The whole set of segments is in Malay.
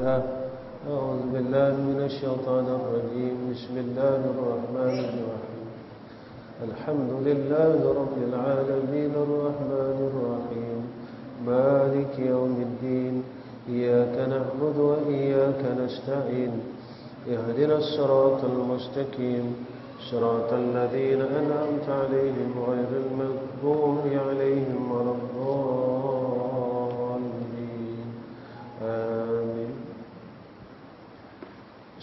محدثاتها. أعوذ بالله من الشيطان الرجيم. بسم الله الرحمن الرحيم. الحمد لله رب العالمين الرحمن الرحيم مالك يوم الدين إياك نعبد وإياك نستعين اهدنا الصراط المستقيم صراط الذين أنعمت عليهم غير المغضوب عليهم ولا الضالين آمين.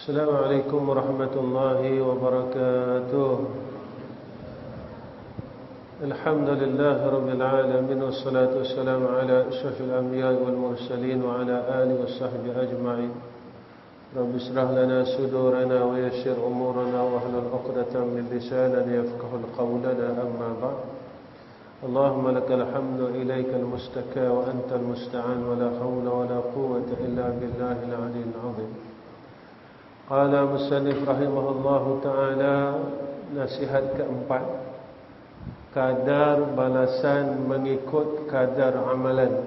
السلام عليكم ورحمة الله وبركاته. الحمد لله رب العالمين والصلاة والسلام على أشرف الأنبياء والمرسلين وعلى آله وصحبه أجمعين. رب اشرح لنا صدورنا ويسر أمورنا واحلل عقدة من لساننا يفقهوا قولنا. أما بعد، اللهم لك الحمد إليك المشتكى وأنت المستعان ولا حول ولا قوة إلا بالله العلي العظيم. قال المصنف رحمه الله تعالى, nasihat keempat, kadar balasan mengikut kadar amalan.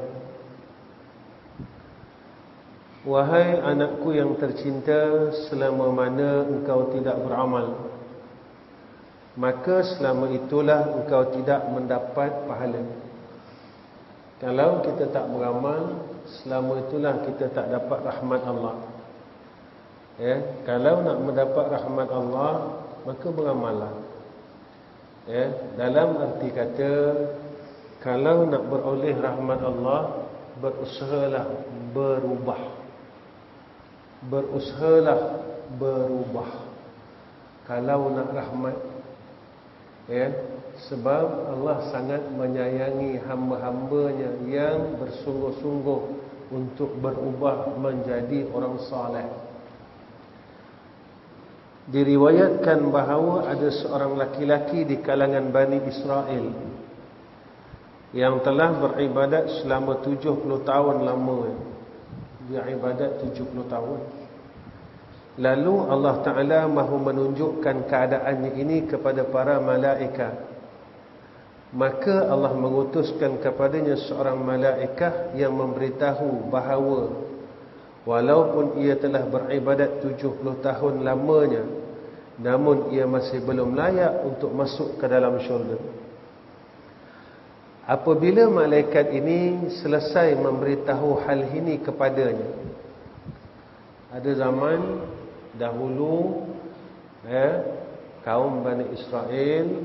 Wahai anakku yang tercinta, selama mana engkau tidak beramal, maka selama itulah engkau tidak mendapat pahala. Kalau kita tak beramal, selama itulah kita tak dapat rahmat Allah. Kalau nak mendapat rahmat Allah, maka beramallah. Dalam arti kata, kalau nak beroleh rahmat Allah, berusahalah berubah. Berusahalah berubah kalau nak rahmat. Sebab Allah sangat menyayangi hamba-hambanya yang bersungguh-sungguh untuk berubah menjadi orang saleh. Diriwayatkan bahawa ada seorang laki-laki di kalangan Bani Israel yang telah beribadat selama 70 tahun lamanya. Dia ibadat 70 tahun. Lalu Allah Ta'ala mahu menunjukkan keadaannya ini kepada para malaikat. Maka Allah mengutuskan kepadanya seorang malaikat yang memberitahu bahawa walaupun ia telah beribadat 70 tahun lamanya, namun ia masih belum layak untuk masuk ke dalam syurga. Apabila malaikat ini selesai memberitahu hal ini kepadanya, ada zaman dahulu, kaum Bani Israel,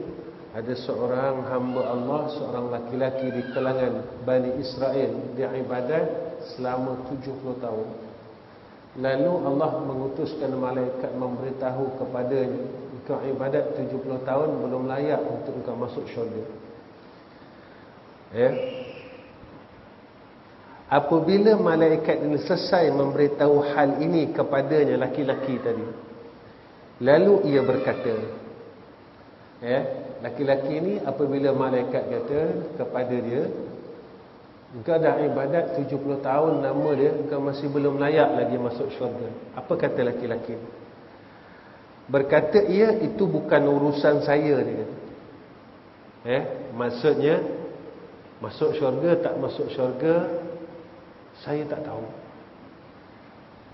ada seorang hamba Allah, seorang laki-laki di kalangan Bani Israel, dia ibadat selama 70 tahun. Lalu Allah mengutuskan malaikat memberitahu kepadanya, engkau ibadat 70 tahun belum layak untuk engkau masuk syurga. Apabila malaikat ini selesai memberitahu hal ini kepadanya, laki-laki tadi, lalu ia berkata, laki-laki ini apabila malaikat kata kepada dia, engkau dah ibadat 70 tahun nama dia, engkau masih belum layak lagi masuk syurga. Apa kata laki-laki? Berkata ia, itu bukan urusan saya, dia kata. Maksudnya masuk syurga tak masuk syurga, saya tak tahu.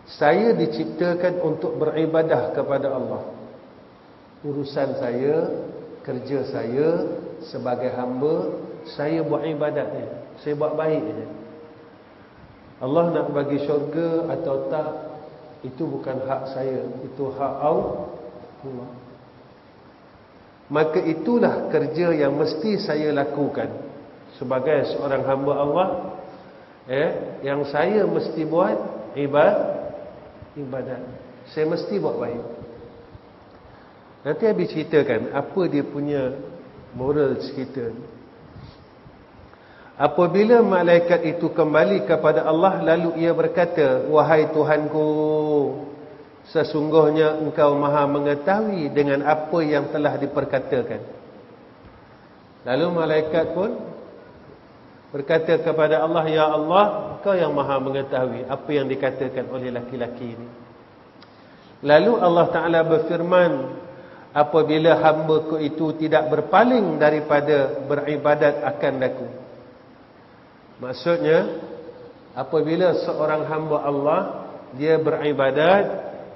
Saya diciptakan untuk beribadah kepada Allah. Urusan saya, kerja saya sebagai hamba, saya buat ibadat je, saya buat baik je. Allah nak bagi syurga atau tak, itu bukan hak saya, itu hak Allah. Maka itulah kerja yang mesti saya lakukan sebagai seorang hamba Allah. Yang saya mesti buat ibadat. Saya mesti buat baik. Nanti habis ceritakan apa dia punya moral cerita. Apabila malaikat itu kembali kepada Allah, lalu ia berkata, wahai Tuhanku, sesungguhnya engkau maha mengetahui dengan apa yang telah diperkatakan. Lalu malaikat pun berkata kepada Allah, ya Allah, engkau yang maha mengetahui apa yang dikatakan oleh laki-laki ini. Lalu Allah Ta'ala berfirman, apabila hamba-Ku itu tidak berpaling daripada beribadat akan Aku. Maksudnya, apabila seorang hamba Allah dia beribadat,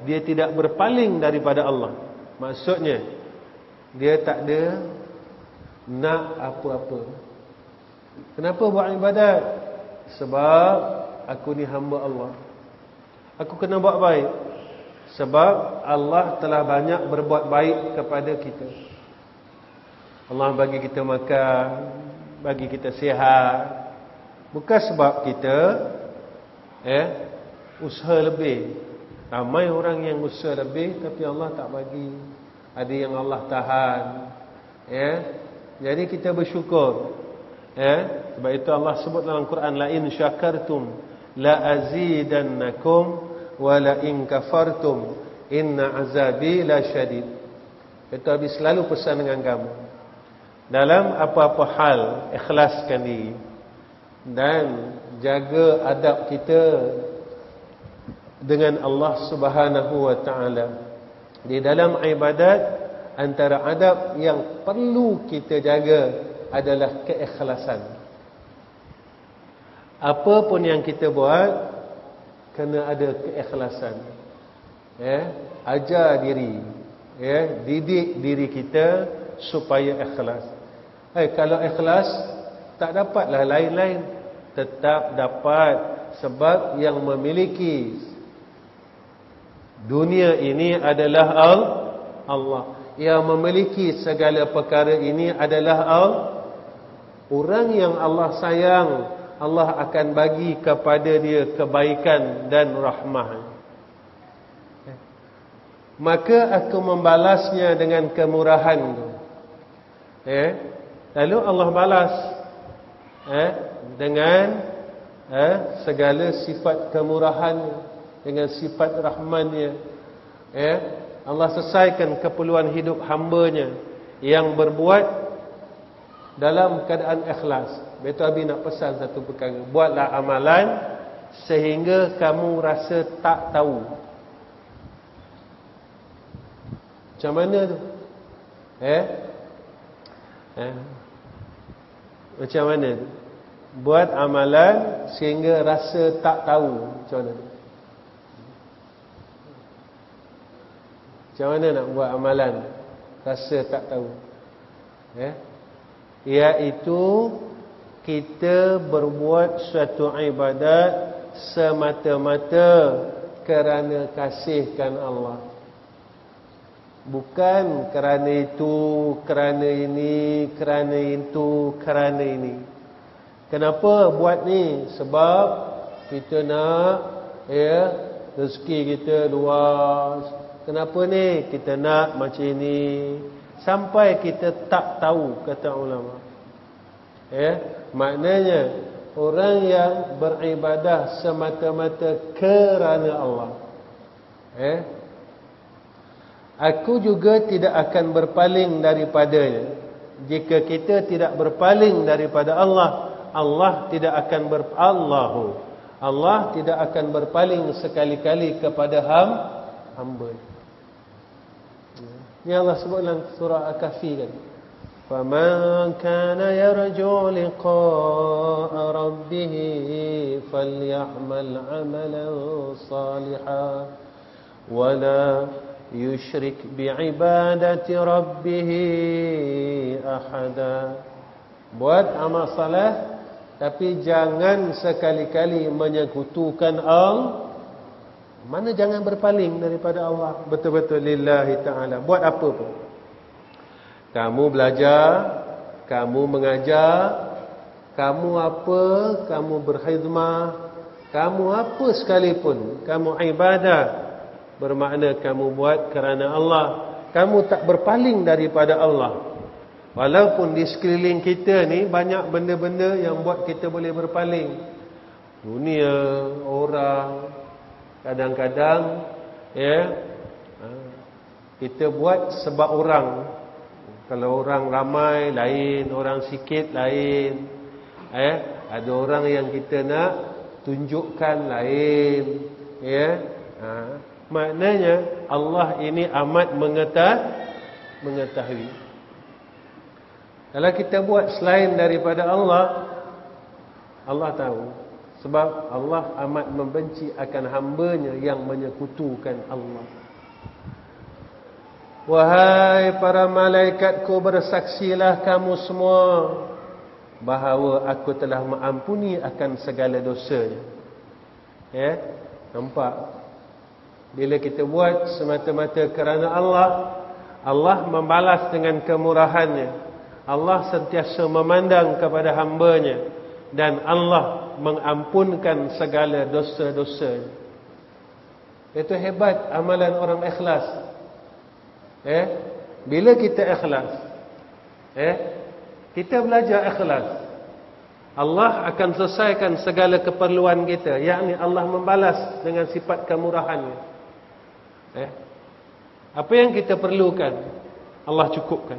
dia tidak berpaling daripada Allah. Maksudnya dia tak ada nak apa-apa. Kenapa buat ibadat? Sebab aku ni hamba Allah. Aku kena buat baik. Sebab Allah telah banyak berbuat baik kepada kita. Allah bagi kita makan, bagi kita sihat. Bukan sebab kita usaha lebih. Ramai orang yang usaha lebih tapi Allah tak bagi. Ada yang Allah tahan. Jadi kita bersyukur. Sebab itu Allah sebut dalam Quran, la in syakartum la azidannakum wa la in kafartum inna azabi la syadid. Itu habis selalu pesan dengan kamu. Dalam apa-apa hal, ikhlaskan diri dan jaga adab kita dengan Allah Subhanahu wa taala. Di dalam ibadat, antara adab yang perlu kita jaga adalah keikhlasan. Apa pun yang kita buat kena ada keikhlasan. Ajar diri, didik diri kita supaya ikhlas. Kalau ikhlas, tak dapatlah lain-lain. Tetap dapat, sebab yang memiliki dunia ini adalah Allah. Yang memiliki segala perkara ini adalah Allah. Orang yang Allah sayang, Allah akan bagi kepada dia kebaikan dan rahmat. Maka aku membalasnya dengan kemurahan. Lalu Allah balas dengan segala sifat kemurahannya, dengan sifat rahmannya. Allah selesaikan keperluan hidup hambanya yang berbuat dalam keadaan ikhlas. Betul Abi nak pesan satu perkara. Buatlah amalan sehingga kamu rasa tak tahu. Macam mana tu? Macam mana tu? Buat amalan sehingga rasa tak tahu. Macam mana tu? Macam mana nak buat amalan rasa tak tahu? Iaitu kita berbuat suatu ibadat semata-mata kerana kasihkan Allah. Bukan kerana itu, kerana ini, kerana itu, kerana ini. Kenapa buat ni? Sebab kita nak rezeki kita luas. Kenapa ni? Kita nak macam ini. Sampai kita tak tahu, kata ulama. Maknanya orang yang beribadah semata-mata kerana Allah. Aku juga tidak akan berpaling daripadanya. Jika kita tidak berpaling daripada Allah, Allah tidak akan berpaling sekali-kali kepada hamba. Ini Allah sebut dalam surah Al-Kahfi kan. فَمَنْ كَانَ يَرْجُو لِقَاءَ رَبِّهِ فَلْيَعْمَلْ عَمَلًا صَالِحًا وَلَا يُشْرِكْ بِعِبَادَةِ رَبِّهِ أَحَدًا. Buat amal saleh, tapi jangan sekali-kali menyekutukan Allah. Mana jangan berpaling daripada Allah. Betul-betul lillahi ta'ala. Buat apa pun. Kamu belajar, kamu mengajar, kamu apa, kamu berkhidmah, kamu apa sekalipun, kamu ibadah, bermakna kamu buat kerana Allah. Kamu tak berpaling daripada Allah. Walaupun di sekeliling kita ni banyak benda-benda yang buat kita boleh berpaling. Dunia, orang. Kadang-kadang kita buat sebab orang. Kalau orang ramai lain, orang sikit lain. Ada orang yang kita nak tunjukkan lain. Maknanya Allah ini amat mengetahui. Kalau kita buat selain daripada Allah, Allah tahu. Sebab Allah amat membenci akan hamba-Nya yang menyekutukan Allah. Wahai para malaikatku, bersaksilah kamu semua bahawa aku telah mengampuni akan segala dosanya. Ya, nampak? Bila kita buat semata-mata kerana Allah, Allah membalas dengan kemurahannya. Allah sentiasa memandang kepada hamba-Nya, dan Allah mengampunkan segala dosa-dosanya. Itu hebat amalan orang ikhlas. Bila kita ikhlas, kita belajar ikhlas, Allah akan selesaikan segala keperluan kita, yakni Allah membalas dengan sifat kemurahannya. Apa yang kita perlukan, Allah cukupkan.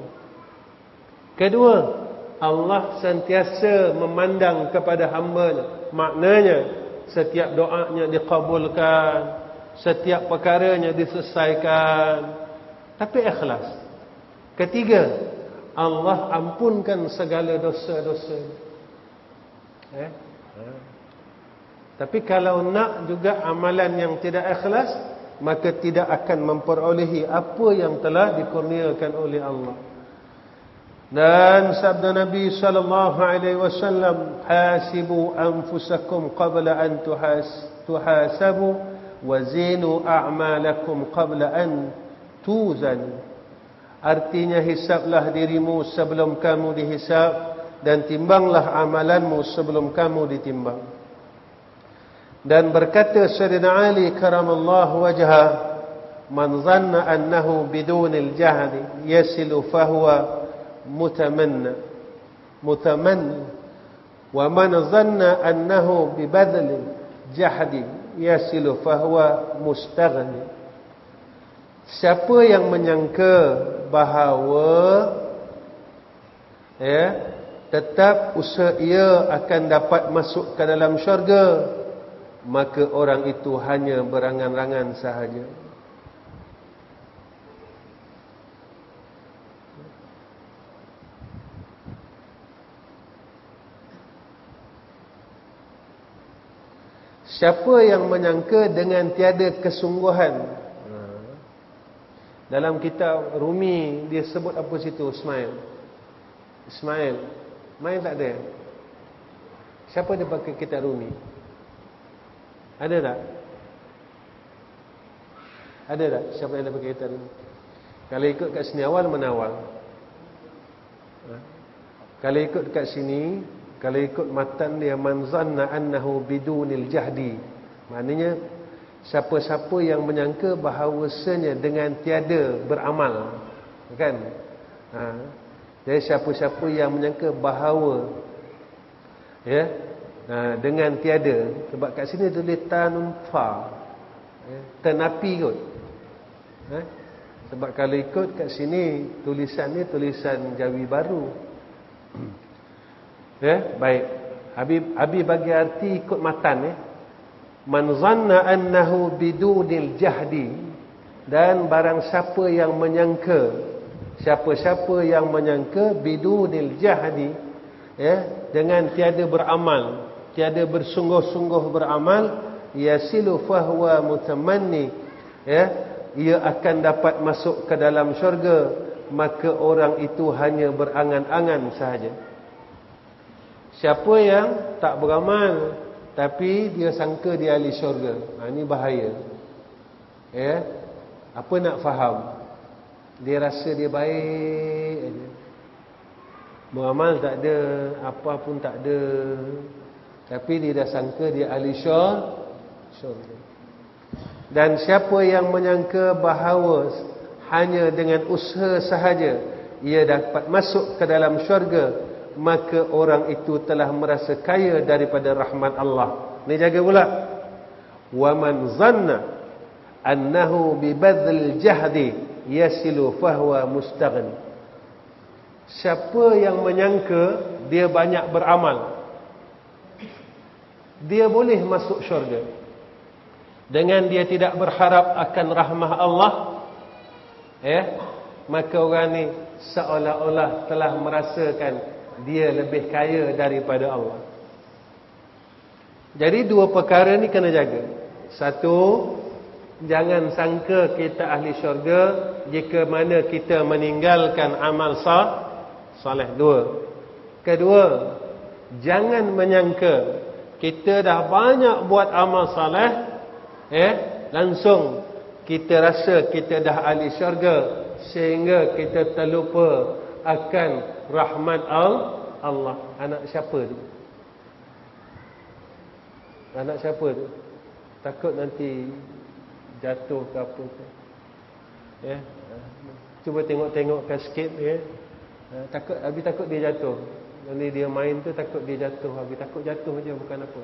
Kedua, Allah sentiasa memandang kepada hamba-Nya. Maknanya, setiap doanya dikabulkan, setiap perkaranya diselesaikan, tapi ikhlas. Ketiga, Allah ampunkan segala dosa-dosa. Tapi kalau nak juga amalan yang tidak ikhlas, maka tidak akan memperolehi apa yang telah dikurniakan oleh Allah. Dan sabda Nabi sallallahu alaihi wasallam, hasibu anfusakum qabla an tuhasabu wa zinu a'malakum qabla an tuzan. Artinya, hisablah dirimu sebelum kamu dihisab, dan timbanglah amalanmu sebelum kamu ditimbang. Dan berkata Sayyidina Ali karamallahu wajhah, man zanna annahu bidunil jahdi yasilu fahuwa mutamanna wa man zanna annahu bibadli jahdi yasilu fahuwa mustaghni. Siapa yang menyangka bahawa tetap usaha ia akan dapat masuk ke dalam syurga, maka orang itu hanya berangan-angan sahaja. Siapa yang menyangka dengan tiada kesungguhan. Dalam kitab Rumi dia sebut apa situ? Ismail main tak ada. Siapa dia pakai kitab Rumi? Ada tak? Ada tak? Siapa yang dia pakai kitab Rumi? Kalau ikut kat sini awal menawal. Kalau ikut kat sini, kalau ikut matan dia, man zanna annahu bidunil jahdi, maknanya siapa-siapa yang menyangka bahawasanya dengan tiada beramal, kan? Jadi siapa-siapa yang menyangka bahawa dengan tiada, sebab kat sini tulis tanfa, tenapi kot. Sebab kalau ikut kat sini tulisan ni tulisan Jawi Baru. Baik. Habib bagi arti ikut matan. Man zanna annahu bidunil jahdi, dan barang siapa yang menyangka, siapa-siapa yang menyangka bidunil jahdi, dengan tiada beramal, tiada bersungguh-sungguh beramal, yasilu fahuwa mutamanni, ia akan dapat masuk ke dalam syurga, maka orang itu hanya berangan-angan sahaja. Siapa yang tak beramal tapi dia sangka dia ahli syurga, ini bahaya. Apa nak faham? Dia rasa dia baik aja, beramal tak ada, apa pun tak ada, tapi dia dah sangka dia ahli syurga. Dan siapa yang menyangka bahawa hanya dengan usaha sahaja ia dapat masuk ke dalam syurga, maka orang itu telah merasa kaya daripada rahmat Allah. Ni jaga pula. Wa man zanna annahu bibadhil jahdi yasilu fahuwa mustaghni. Siapa yang menyangka dia banyak beramal, dia boleh masuk syurga dengan dia tidak berharap akan rahmah Allah, maka orang ni seolah-olah telah merasakan dia lebih kaya daripada Allah. Jadi dua perkara ni kena jaga. Satu, jangan sangka kita ahli syurga jika mana kita meninggalkan amal soleh. Kedua, jangan menyangka kita dah banyak buat amal soleh, langsung kita rasa kita dah ahli syurga sehingga kita terlupa akan rahmat Allah. Anak siapa tu? Anak siapa tu? Takut nanti jatuh ke apa ke. Cuba tengok-tengokkan sikit. Takut dia jatuh. Nanti dia main tu takut dia jatuh. Habis takut jatuh je, bukan apa.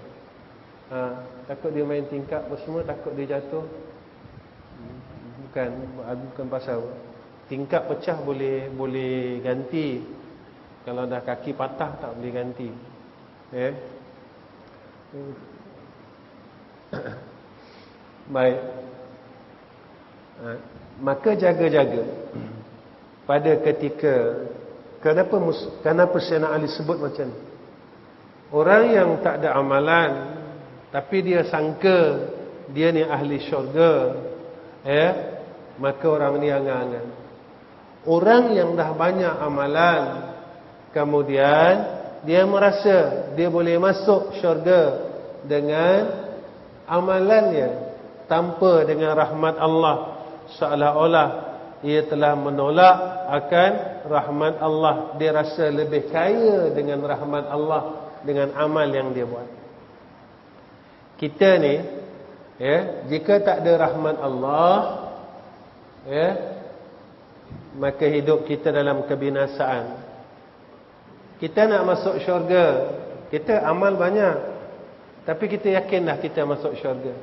Takut dia main tingkap apa semua, takut dia jatuh. Bukan pasal tingkap pecah boleh ganti. Kalau dah kaki patah tak boleh ganti. Baik. Maka jaga-jaga pada ketika, kenapa Sayyidina Ali sebut macam ni? Orang yang tak ada amalan tapi dia sangka dia ni ahli syurga, maka orang ni angan-angan. Orang yang dah banyak amalan kemudian dia merasa dia boleh masuk syurga dengan amalannya tanpa dengan rahmat Allah, seolah-olah ia telah menolak akan rahmat Allah. Dia rasa lebih kaya dengan rahmat Allah dengan amal yang dia buat. Kita ni, jika tak ada rahmat Allah, maka hidup kita dalam kebinasaan. Kita nak masuk syurga, kita amal banyak, tapi kita yakin dah kita masuk syurga.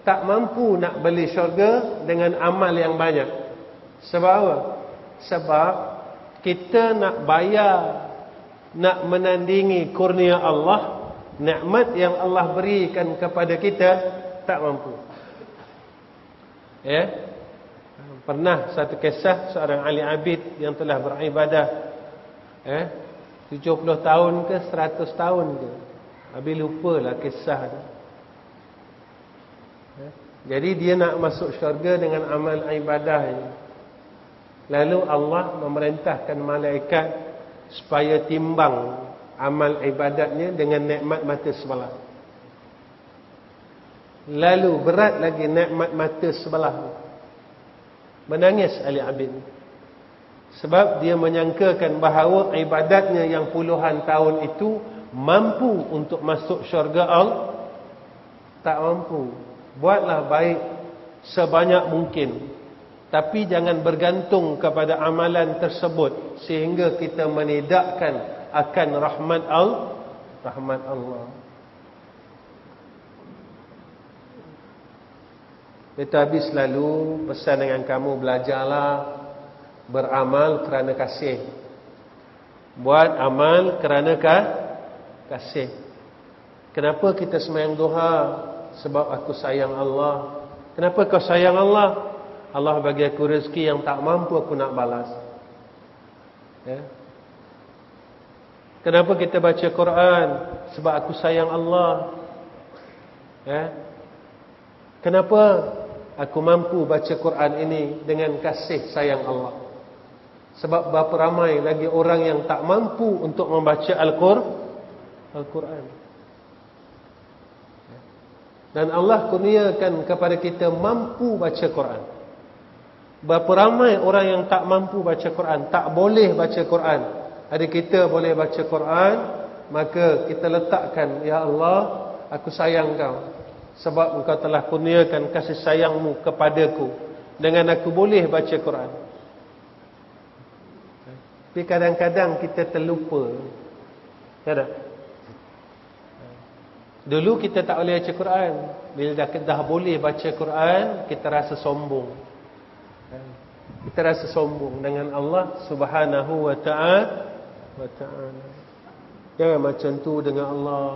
Tak mampu nak beli syurga dengan amal yang banyak. Sebab apa? Sebab kita nak bayar, nak menandingi kurnia Allah, nikmat yang Allah berikan kepada kita, tak mampu. Pernah satu kisah seorang ahli abid yang telah beribadah 70 tahun ke 100 tahun ke, habis lupalah kisah tu. Jadi dia nak masuk syurga dengan amal ibadah ini. Lalu Allah memerintahkan malaikat supaya timbang amal ibadatnya dengan nikmat mata sebelah. Lalu berat lagi nikmat mata sebelah. Menangis ahli abid, sebab dia menyangkakan bahawa ibadatnya yang puluhan tahun itu mampu untuk masuk syurga Allah. Tak mampu. Buatlah baik sebanyak mungkin, tapi jangan bergantung kepada amalan tersebut sehingga kita menidakkan akan rahmat Allah. Kita habis selalu pesan dengan kamu, belajarlah beramal kerana kasih. Buat amal kerana kasih. Kenapa kita sembahyang duha? Sebab aku sayang Allah. Kenapa kau sayang Allah? Allah bagi aku rezeki yang tak mampu aku nak balas. Kenapa kita baca Quran? Sebab aku sayang Allah. Kenapa aku mampu baca Quran ini dengan kasih sayang Allah? Sebab berapa ramai lagi orang yang tak mampu untuk membaca Al-Quran. Dan Allah kurniakan kepada kita mampu baca Quran. Berapa ramai orang yang tak mampu baca Quran, tak boleh baca Quran. Ada kita boleh baca Quran, maka kita letakkan, ya Allah, aku sayang kau, sebab engkau telah kurniakan kasih sayangmu kepadaku dengan aku boleh baca Quran. Tapi kadang-kadang kita terlupa. Tak? Dulu kita tak boleh baca Quran. Bila dah boleh baca Quran, kita rasa sombong. Kita rasa sombong dengan Allah Subhanahu wa ta'ala. Jangan macam tu dengan Allah.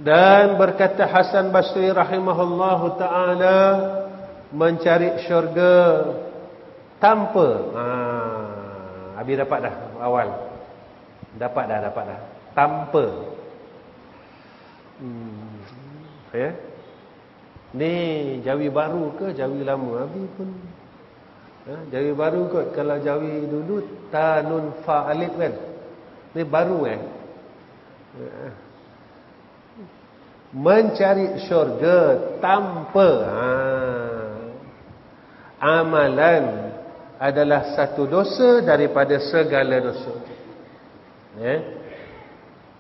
Dan berkata Hasan Basri rahimahullahu ta'ala, mencari syurga tanpa habis dapat dah awal. Dapat dah. Tanpa. Ya. Ni Jawi baru ke Jawi lama? Habis pun. Jawi baru kot. Kalau Jawi dulu ta nun fa alif kan. Ni baru kan. Mencari syurga tanpa amalan adalah satu dosa daripada segala dosa.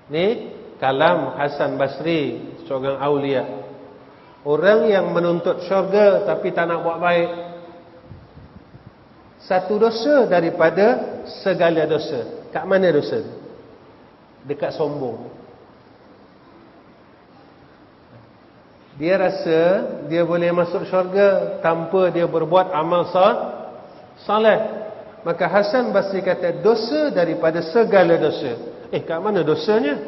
Ni kalam Hasan Basri, seorang aulia. Orang yang menuntut syurga tapi tak nak buat baik, satu dosa daripada segala dosa. Kat mana dosa? Dekat sombong. Dia rasa dia boleh masuk syurga tanpa dia berbuat amal soleh. Maka Hasan Basri kata dosa daripada segala dosa. Kat mana dosanya?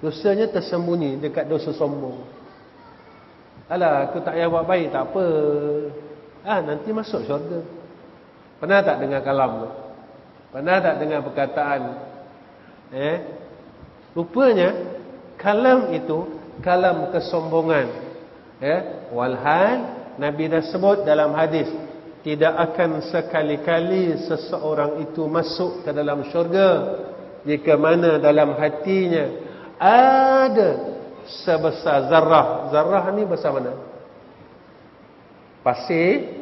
Dosanya tersembunyi dekat dosa sombong. Alah, aku tak payah buat baik, tak apa. Nanti masuk syurga. Pernah tak dengar kalam tu? Pernah tak dengar perkataan? Rupanya kalam itu kalam kesombongan. Walhal Nabi dah sebut dalam hadis, tidak akan sekali-kali seseorang itu masuk ke dalam syurga jika mana dalam hatinya ada sebesar zarrah. Zarrah ni besar mana? Pasir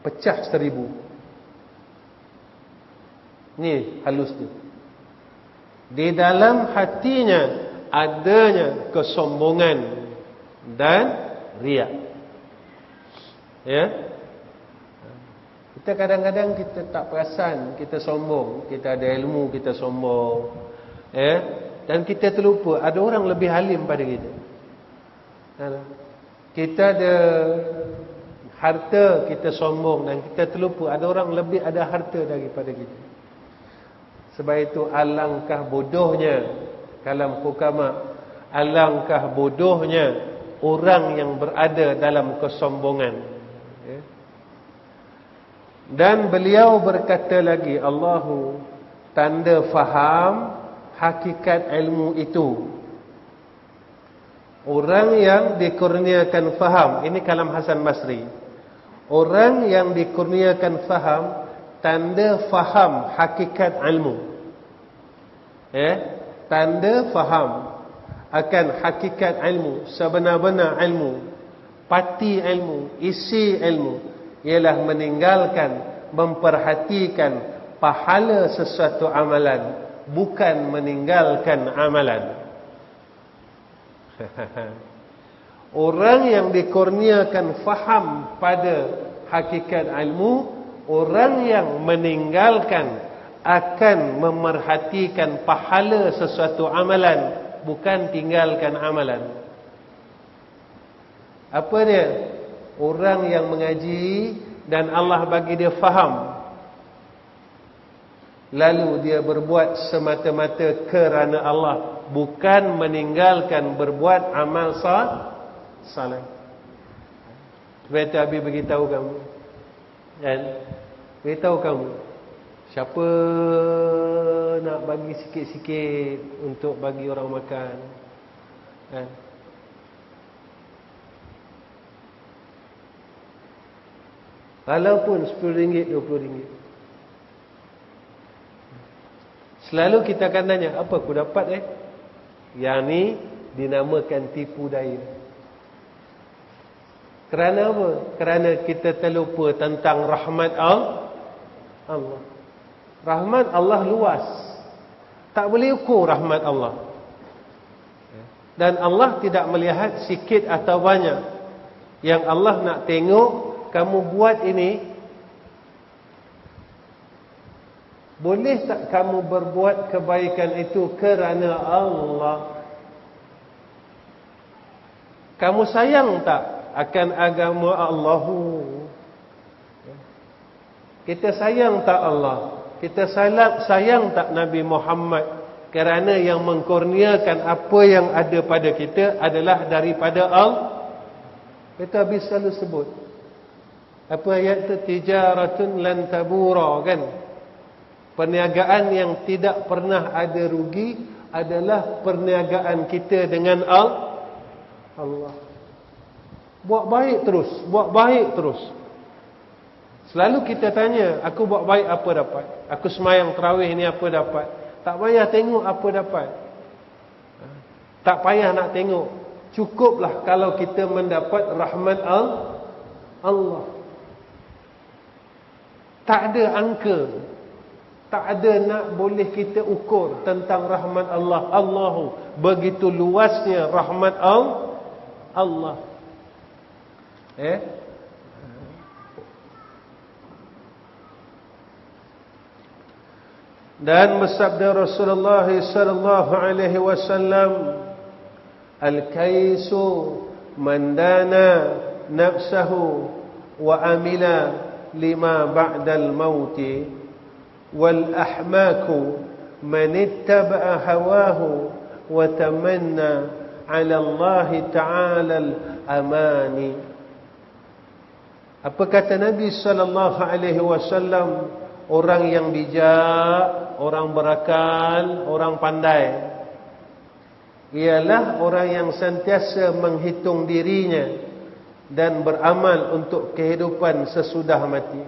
pecah 1000. Ni halus tu. Di dalam hatinya adanya kesombongan dan riak. Kita kadang-kadang kita tak perasan kita sombong. Kita ada ilmu, kita sombong. Dan kita terlupa ada orang lebih alim pada kita. Kita ada harta, kita sombong, dan kita terlupa ada orang lebih ada harta daripada kita. Sebab itu alangkah bodohnya, kalam hukama, alangkah bodohnya orang yang berada dalam kesombongan. Dan beliau berkata lagi, Allahu tanda faham hakikat ilmu itu. Orang yang dikurniakan faham, ini kalam Hasan Basri. Orang yang dikurniakan faham, tanda faham hakikat ilmu. Tanda faham akan hakikat ilmu, sebenar-benar ilmu, pati ilmu, isi ilmu, ialah meninggalkan, memperhatikan pahala sesuatu amalan, bukan meninggalkan amalan. Orang yang dikurniakan faham pada hakikat ilmu, orang yang meninggalkan akan memerhatikan pahala sesuatu amalan, bukan tinggalkan amalan. Apa dia? Orang yang mengaji dan Allah bagi dia faham, lalu dia berbuat semata-mata kerana Allah, bukan meninggalkan berbuat amal saleh. Sebab itu Habib beritahu kamu, dan beritahu kamu, siapa nak bagi sikit-sikit untuk bagi orang makan, walaupun RM10, RM20, selalu kita akan tanya, apa aku dapat? Yang ni dinamakan tipu daya. Kerana apa? Kerana kita terlupa tentang rahmat Allah. Rahmat Allah luas, tak boleh ukur rahmat Allah. Dan Allah tidak melihat sikit atau banyak. Yang Allah nak tengok, kamu buat ini, boleh tak kamu berbuat kebaikan itu kerana Allah? Kamu sayang tak akan agama Allahu? Kita sayang tak Allah? Kita sayang tak Nabi Muhammad? Kerana yang mengkurniakan apa yang ada pada kita adalah daripada Allah. Kita habis selalu sebut apa ayat tu, tijaratun lan tabura, kan? Perniagaan yang tidak pernah ada rugi adalah perniagaan kita dengan Allah. Buat baik terus, buat baik terus. Selalu kita tanya, aku buat baik apa dapat? Aku semayang tarawih ni apa dapat? Tak payah tengok apa dapat. Tak payah nak tengok. Cukuplah kalau kita mendapat rahmat Allah. Tak ada angka. Tak ada nak boleh kita ukur tentang rahmat Allah. Allahu begitu luasnya rahmat Allah. Dan bersabda Rasulullah sallallahu alaihi wasallam, al-kaisu man dana nafsahu wa amila lima ba'dal mauti wal ahmaku man ittaba'a hawahu wa tamanna 'ala Allah ta'ala al-amani. Apa kata Nabi sallallahu alaihi wasallam? Orang yang bijak, orang berakal, orang pandai ialah orang yang sentiasa menghitung dirinya dan beramal untuk kehidupan sesudah mati.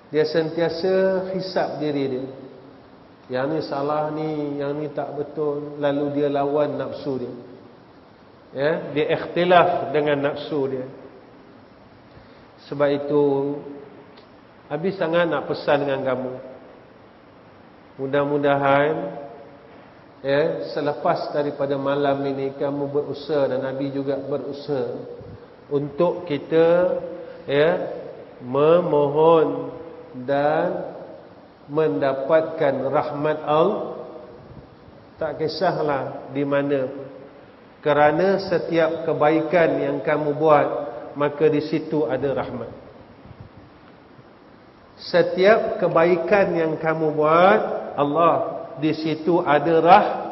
Dia sentiasa hisap diri dia. Yang ni salah ni, yang ni tak betul, lalu dia lawan nafsu dia. Dia ikhtilaf dengan nafsu dia. Sebab itu Abi sangat nak pesan dengan kamu. Mudah-mudahan selepas daripada malam ini kamu berusaha, dan Nabi juga berusaha untuk kita memohon dan mendapatkan rahmat Allah. Tak kisahlah di mana, kerana setiap kebaikan yang kamu buat, maka di situ ada rahmat. Setiap kebaikan yang kamu buat, Allah, di situ ada rahmat.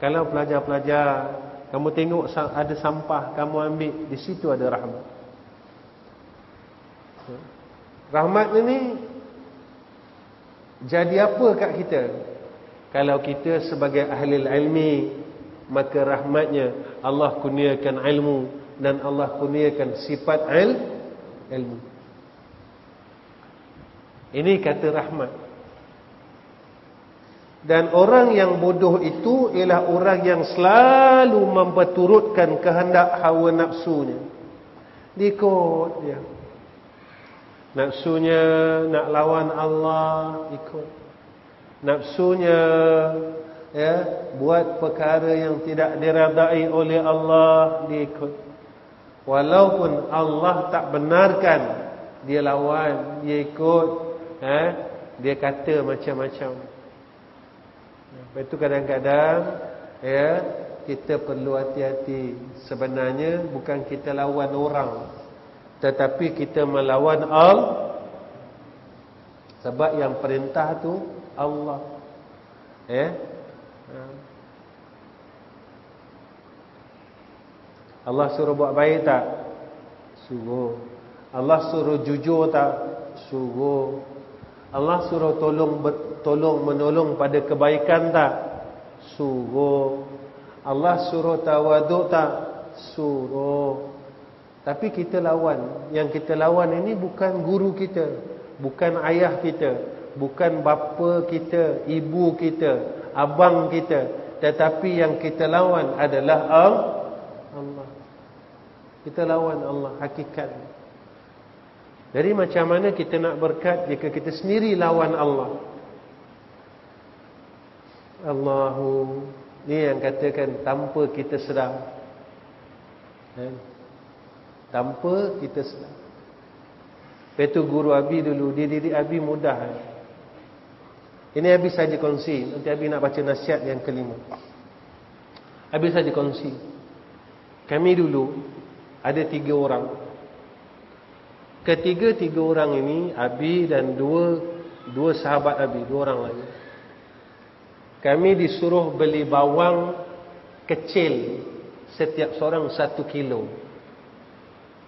Kalau pelajar-pelajar, kamu tengok ada sampah, kamu ambil, di situ ada rahmat. Rahmat ini jadi apa kat kita? Kalau kita sebagai ahli ilmi, maka rahmatnya Allah kurniakan ilmu, dan Allah kurniakan sifat ilmu. Ini kata rahmat. Dan orang yang bodoh itu ialah orang yang selalu memperturutkan kehendak hawa nafsunya. Ikut dia. Nafsunya nak lawan Allah, ikut. Nafsunya buat perkara yang tidak diredai oleh Allah, dia ikut. Walaupun Allah tak benarkan, dia lawan, dia ikut. Dia kata macam-macam. Lepas itu kadang-kadang kita perlu hati-hati. Sebenarnya bukan kita lawan orang, tetapi kita melawan Allah. Sebab yang perintah tu Allah. Allah suruh buat baik tak? Suruh. Allah suruh jujur tak? Suruh. Allah suruh tolong menolong pada kebaikan tak? Suruh. Allah suruh tawaduk tak? Suruh. Tapi kita lawan. Yang kita lawan ini bukan guru kita, bukan ayah kita, bukan bapa kita, ibu kita, abang kita, tetapi yang kita lawan adalah Allah. Kita lawan Allah hakikat. Jadi macam mana kita nak berkat jika kita sendiri lawan Allah? Allahu, ni yang katakan tanpa kita sedar. Tanpa kita sedar. Lepas tu guru Abi dulu, dia didik Abi mudah. Ini Abi saja kongsi. Nanti Abi nak baca nasihat yang kelima. Abi saja kongsi. Kami dulu ada 3 orang. Ketiga-tiga orang ini, Abi dan dua sahabat Abi, 2 orang lagi. Kami disuruh beli bawang kecil, setiap seorang 1 kilo.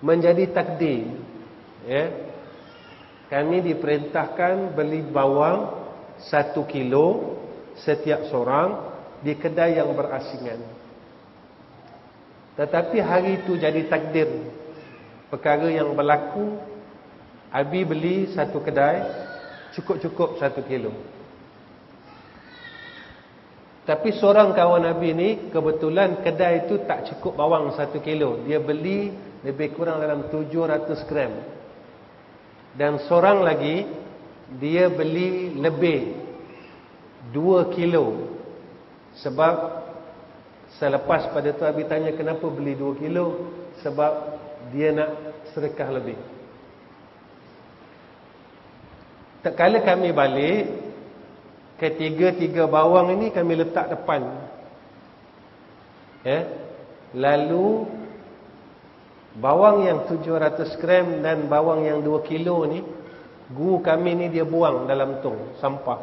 Menjadi takdir. kami diperintahkan beli bawang 1 kilo setiap seorang di kedai yang berasingan. Tetapi hari itu jadi takdir, perkara yang berlaku. Abi beli satu kedai cukup-cukup 1 kilo. Tapi seorang kawan Abi ni kebetulan kedai itu tak cukup bawang 1 kilo. Dia beli lebih kurang dalam 700 gram. Dan seorang lagi dia beli lebih 2 kilo. Sebab selepas pada tu Abi tanya kenapa beli 2 kilo. Sebab dia nak sedekah lebih. Tak kala kami balik, ketiga-tiga bawang ini kami letak depan. Lalu bawang yang 700 gram dan bawang yang 2 kilo ni, guru kami ni dia buang dalam tong sampah.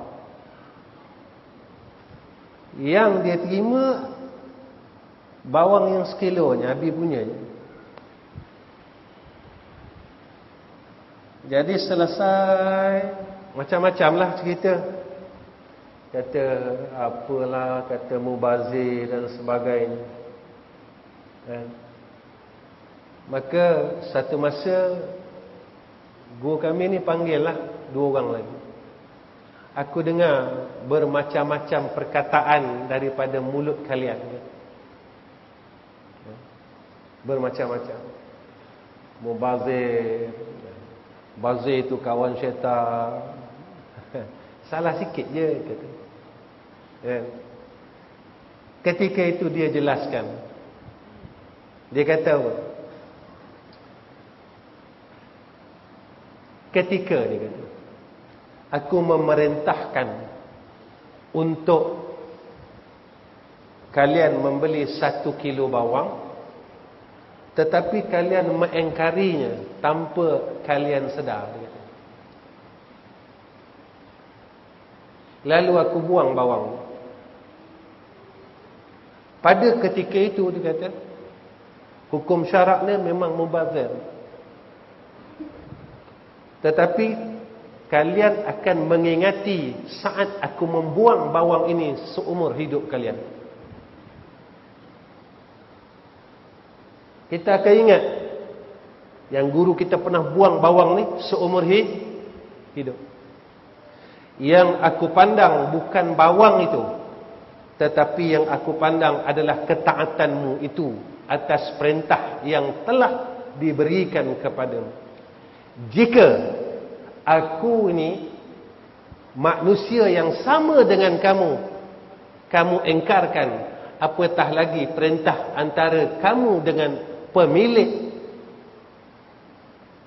Yang dia terima bawang yang sekilonya, Abi punya. Jadi selesai, macam-macam lah cerita. Kata apalah, kata mubazir dan sebagainya. Maka satu masa guru kami ni panggil lah 2 orang lagi. Aku dengar bermacam-macam perkataan daripada mulut kalian. Bermacam-macam. Mubazir, bazir itu kawan syaitan. Salah sikit je kata. Ketika itu dia jelaskan. Dia kata apa? Ketika dia kata, aku memerintahkan untuk kalian membeli 1 kilo bawang, tetapi kalian mengingkarinya tanpa kalian sedar. Lalu aku buang bawang. Pada ketika itu dia kata, hukum syaraknya memang mubazir. Tetapi kalian akan mengingati saat aku membuang bawang ini seumur hidup kalian. Kita akan ingat yang guru kita pernah buang bawang ni seumur hidup. Yang aku pandang bukan bawang itu, tetapi yang aku pandang adalah ketaatanmu itu atas perintah yang telah diberikan kepadamu. Jika aku ini manusia yang sama dengan kamu engkarkan, apatah lagi perintah antara kamu dengan pemilik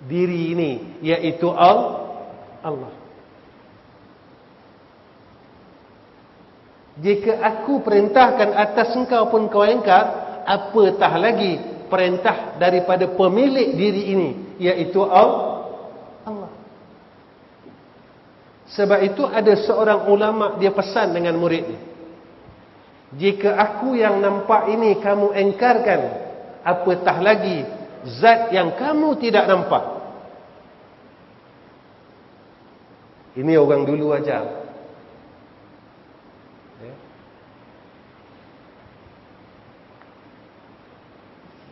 diri ini, iaitu Allah. Jika aku perintahkan atas engkau pun kau engkar, apatah lagi perintah daripada pemilik diri ini, iaitu Allah. Sebab itu ada seorang ulama dia pesan dengan muridnya, jika aku yang nampak ini kamu engkarkan, apatah lagi zat yang kamu tidak nampak. Ini orang dulu ajar.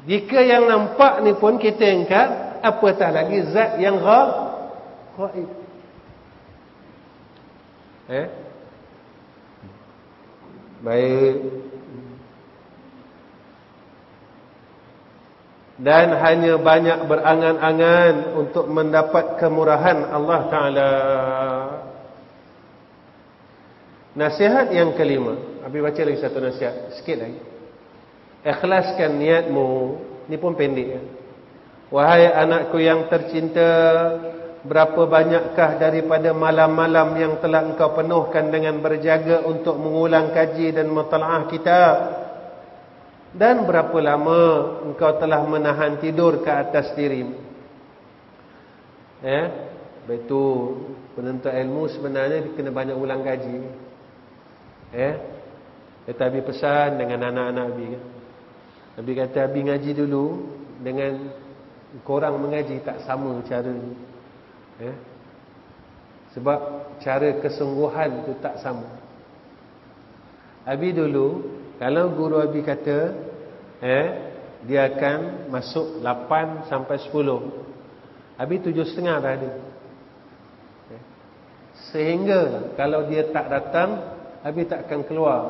Jika yang nampak ni pun kita engkar, apatah lagi zat yang ghaib. Baik. Dan hanya banyak berangan-angan untuk mendapat kemurahan Allah Ta'ala. Nasihat yang kelima, Abi baca lagi satu nasihat, sikit lagi. Ikhlaskan niatmu. Ni pun pendek ya. Wahai anakku yang tercinta, berapa banyakkah daripada malam-malam yang telah engkau penuhkan dengan berjaga untuk mengulang kaji dan mutalaah kitab? Dan berapa lama engkau telah menahan tidur ke atas dirimu? Betul. Penuntut ilmu sebenarnya kena banyak ulang kaji. Tetapi pesan dengan anak-anak Abi kan? Abi kata Abi ngaji dulu, dengan korang mengaji tak sama cara ni. Sebab cara kesungguhan tu tak sama. Abi dulu, kalau guru Abi kata dia akan masuk 8 sampai 10, Abi 7.30 dah ada. Sehingga kalau dia tak datang, Abi tak akan keluar.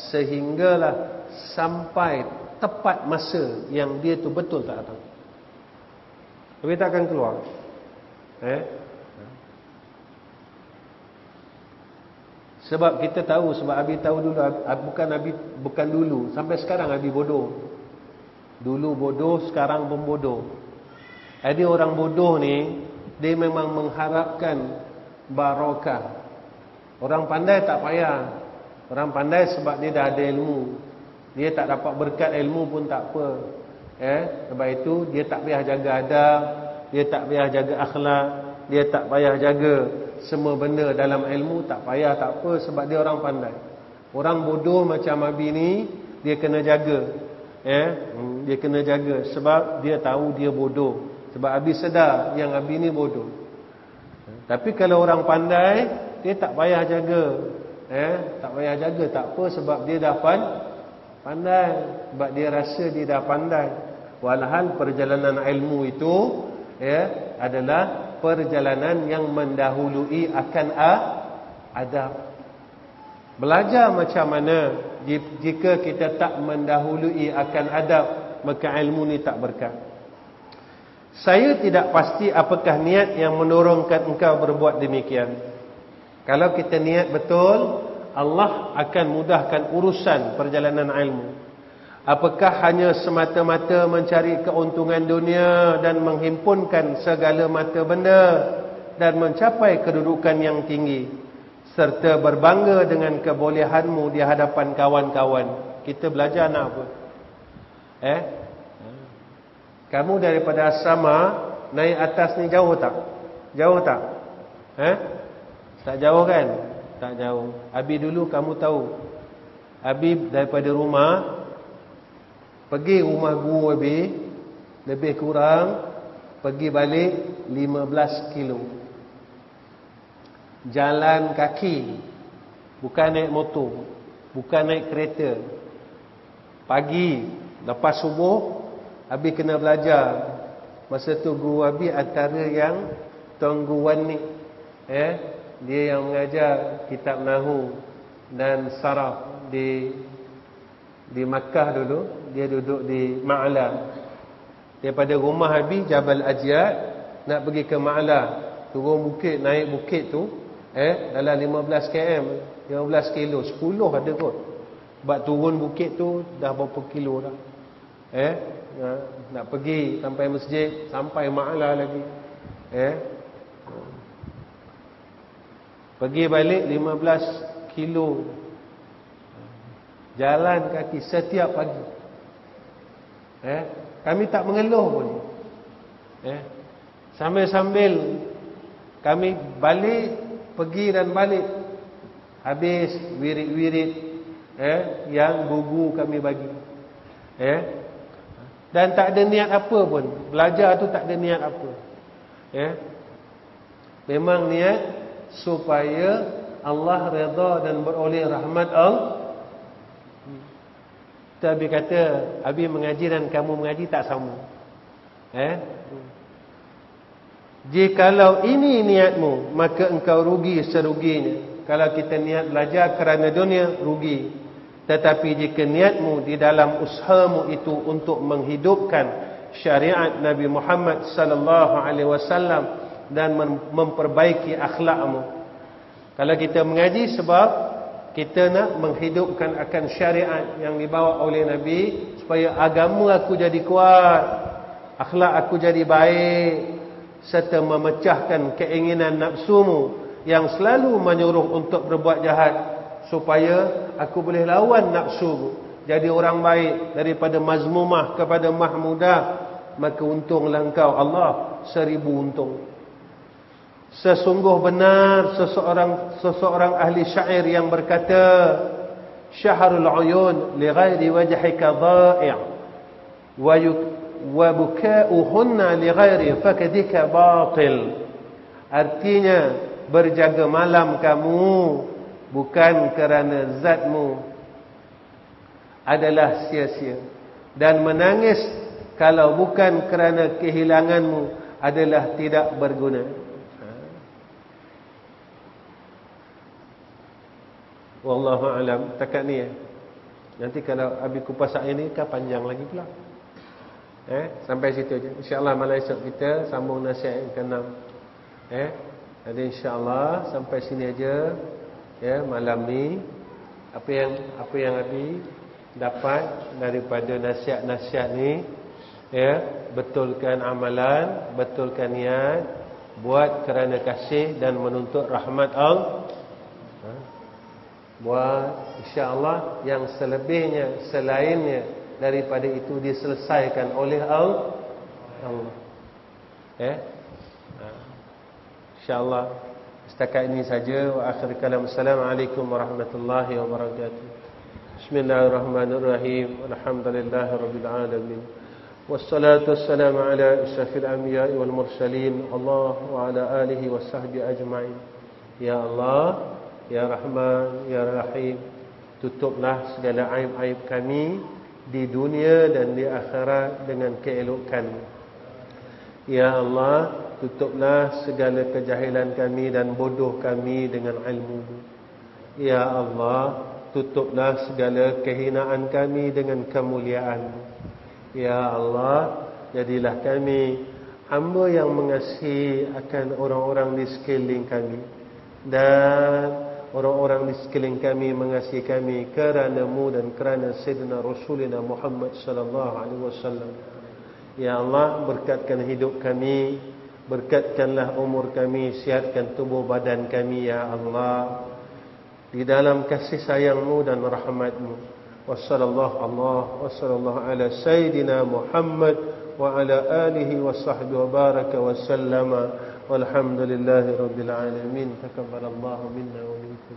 Sehinggalah sampai tepat masa yang dia tu betul tak datang, Abi tak akan keluar. Sebab kita tahu, sebab Abi tahu dulu, bukan dulu, sampai sekarang Abi bodoh. Dulu bodoh, sekarang pun bodoh. Jadi orang bodoh ni, dia memang mengharapkan barakah. Orang pandai tak payah. Orang pandai sebab dia dah ada ilmu. Dia tak dapat berkat ilmu pun tak apa. Sebab itu dia tak payah jaga adab, dia tak payah jaga akhlak, dia tak payah jaga semua benda dalam ilmu, tak payah, tak apa, sebab dia orang pandai. Orang bodoh macam Abi ni, dia kena jaga. Dia kena jaga sebab dia tahu dia bodoh. Sebab Abi sedar yang Abi ni bodoh. Tapi kalau orang pandai, dia tak payah jaga. Tak payah jaga, tak apa, sebab dia dah pandai. Sebab dia rasa dia dah pandai. Walhal perjalanan ilmu itu adalah perjalanan yang mendahului akan adab. Belajar macam mana, jika kita tak mendahului akan adab, maka ilmu ni tak berkat. Saya tidak pasti apakah niat yang mendorongkan engkau berbuat demikian. Kalau kita niat betul, Allah akan mudahkan urusan perjalanan ilmu. Apakah hanya semata-mata mencari keuntungan dunia dan menghimpunkan segala mata benda dan mencapai kedudukan yang tinggi, serta berbangga dengan kebolehanmu di hadapan kawan-kawan? Kita belajar nak apa? Kamu daripada asrama naik atas ni jauh tak? Jauh tak? Tak jauh kan? Tak jauh. Abi dulu kamu tahu, Abi daripada rumah pergi rumah guru Abi, lebih kurang pergi balik 15 kilo. Jalan kaki, bukan naik motor, bukan naik kereta. Pagi lepas subuh Abi kena belajar. Masa tu guru Abi antara yang tungguan ni, dia yang mengajar kitab Nahu dan Saraf di Makkah dulu. Dia duduk di Ma'la. Daripada rumah Abi Jabal Ajyad, nak pergi ke Ma'la, turun bukit, naik bukit tu dalam 15 km, 15 kilo, 10 ada kot. Sebab turun bukit tu dah berapa kilo dah. Nak pergi sampai masjid, sampai Ma'la lagi. Pergi balik 15 kilo. Jalan kaki setiap pagi. Kami tak mengeluh pun. Sambil-sambil kami balik, pergi dan balik, habis wirid-wirid yang guru kami bagi. Dan tak ada niat apa pun. Belajar tu tak ada niat apa. Memang niat supaya Allah redha dan beroleh rahmat Allah. Abi kata, Abi mengaji dan kamu mengaji tak sama. Jikalau ini niatmu, maka engkau rugi seruginya. Kalau kita niat belajar kerana dunia, rugi. Tetapi jika niatmu di dalam usahamu itu untuk menghidupkan syariat Nabi Muhammad sallallahu alaihi wasallam dan memperbaiki akhlakmu. Kalau kita mengaji sebab kita nak menghidupkan akan syariat yang dibawa oleh Nabi, supaya agama aku jadi kuat, akhlak aku jadi baik, serta memecahkan keinginan nafsumu yang selalu menyuruh untuk berbuat jahat, supaya aku boleh lawan nafsu, jadi orang baik, daripada mazmumah kepada mahmudah. Maka untunglah engkau Allah 1000 untung. Sesungguh benar seseorang ahli syair yang berkata, syahrul uyun li ghairi wajhika dha'i' wa buka'uhunna li ghairi fakadika batil. Artinya, berjaga malam kamu bukan kerana zatmu adalah sia-sia, dan menangis kalau bukan kerana kehilanganmu adalah tidak berguna. Wallahu alam. Takat ni nanti kalau habis kupas air ni kan panjang lagi pula. Sampai situ je. InsyaAllah malam esok kita sambung nasihat yang ke-6. Jadi insyaAllah sampai sini aja malam ni. Apa yang Abi dapat daripada nasihat-nasihat ni, betulkan amalan, betulkan niat, buat kerana kasih dan menuntut rahmat Allah. Buat insya-Allah yang selebihnya, selainnya daripada itu diselesaikan oleh Allah. Insya-Allah setakat ini saja. Wa akhir kalam. Assalamualaikum warahmatullahi wabarakatuh. Bismillahirrahmanirrahim. Alhamdulillahirabbil alamin. Wassalatu wassalamu ala asyrafil anbiya'i wal mursalin. Allah wa ala alihi washabbihi ajma'in. Ya Allah, Ya Rahman, Ya Rahim, tutuplah segala aib-aib kami di dunia dan di akhirat dengan keelokan. Ya Allah, tutuplah segala kejahilan kami dan bodoh kami dengan ilmu. Ya Allah, tutuplah segala kehinaan kami dengan kemuliaan. Ya Allah, jadilah kami hamba yang mengasihi akan orang-orang di sekeliling kami, dan orang-orang di sekeliling kami mengasihi kami kerana-Mu dan kerana Sayyidina Rasulina Muhammad sallallahu alaihi wasallam. Ya Allah, berkatkan hidup kami, berkatkanlah umur kami, sihatkan tubuh badan kami ya Allah, di dalam kasih sayang-Mu dan rahmat-Mu. Wassallallahu ala Sayyidina Muhammad wa ala alihi wa sahbihi wa baraka wa sallama. Walhamdulillahi rabbil alamin. Takabbalallahu minna wa minkum.